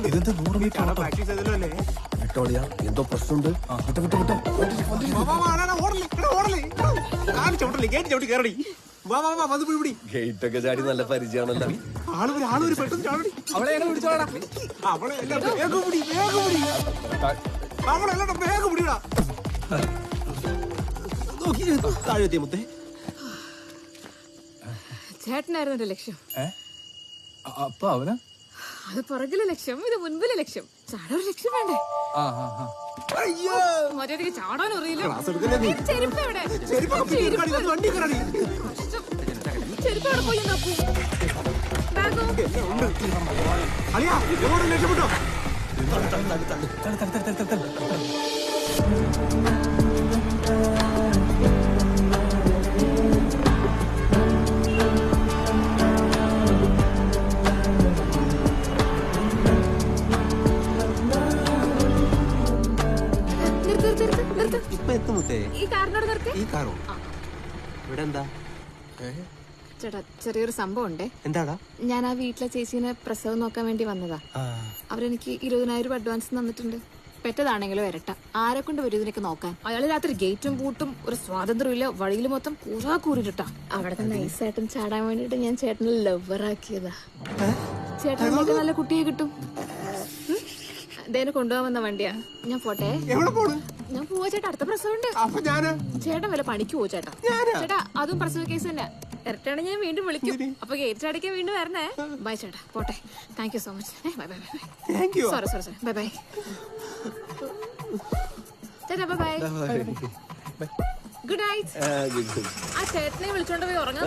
ഇതെന്താ 100 മീറ്റർ ഓട്ടം? പ്രാക്ടീസ് ചെയ്തല്ലോ അല്ലേ? വിട്ടോളിയാ, എന്തോ പ്രശ്നമുണ്ട്. വിട്ടോ ഗേറ്റ് ഒക്കെ ചാടി നല്ല പരിചയമാണല്ലോ. ആളൊരു പെട്ടെന്ന് ചാടി. അവളെ എങ്ങനെ പിടിച്ചോളാ? അവളെല്ലാം വേഗം പിടി. അവളെല്ലാം വേഗം പിടിടാ. നോക്കി താഴെത്തിയ മുത്തേ. ചേട്ടനായിരുന്നു എന്റെ ലക്ഷ്യം. അപ്പൊ അവന് അത് പുറകിലെ ലക്ഷ്യം, ഇത് മുൻപിലെ ലക്ഷ്യം. ചാടാൻ ഒരു ലക്ഷ്യം വേണ്ടേ? അയ്യോ മര്യാദക്ക് ചാടാൻ അറിയില്ല. ക്ലാസ് എടുക്കല്ലേ നീ? ചെരുപ്പ് എവിടെ? വണ്ടി കയറി. ചെരുപ്പ് എവിടെ പോയി നോക്കൂ. ബാഗോ? അളിയാ എങ്ങോട്ടും രക്ഷപ്പെട്ടോ? ഇപ്പൊ എത്തും മുത്തേ. ഈ കാറിനോട് നിർത്തി. ഈ കാറോ? ഇവിടെ എന്താ? ചേട്ടാ ചെറിയൊരു സംഭവം ഉണ്ടേ. എന്താടാ? ഞാൻ ആ വീട്ടിലെ ചേച്ചീനെ പ്രസവം നോക്കാൻ വേണ്ടി വന്നതാ. അവരെനിക്ക് 20,000 രൂപ അഡ്വാൻസ് തന്നിട്ടുണ്ട്. പെറ്റതാണെങ്കിലോ ഇരട്ട. ആരെ കൊണ്ട് വരും ഇതിനൊക്കെ നോക്കാൻ? അയാൾ രാത്രി ഗേറ്റും പൂട്ടും, ഒരു സ്വാതന്ത്ര്യം ഇല്ല. വഴിയിൽ മൊത്തം കൂറിട്ടാ. അവിടത്തെ നൈസായിട്ടും ചാടാൻ വേണ്ടിട്ട് ഞാൻ ചേട്ടനെ ലവറാക്കിയതാ. ചേട്ടനിലേക്ക് നല്ല കുട്ടിയെ കിട്ടും. ഇതേനെ കൊണ്ടുപോകാൻ വന്ന വണ്ടിയാ. ഞാൻ പോട്ടെ. ഞാൻ പോവാ ചേട്ടാ, അടുത്ത പ്രസവമുണ്ട്. ചേട്ടൻ വല്ല പണിക്ക് പോവാ ചേട്ടാ. ചേട്ടാ അതും പ്രസവ കേസ് തന്നെ. ഇരട്ടാണ് ഞാൻ വീണ്ടും വിളിക്കും. അപ്പൊ ഗേറ്റ് അടയ്ക്കാൻ വീണ്ടും വരണേ. ബൈ ചേട്ടാ, പോട്ടെ. Thank you so much. Bye bye bye. Sorry bye bye ചേട്ടാ. Bye bye. Good night. ആ ചേട്ടനെ വിളിച്ചോണ്ട് പോയി ഉറങ്ങാൻ.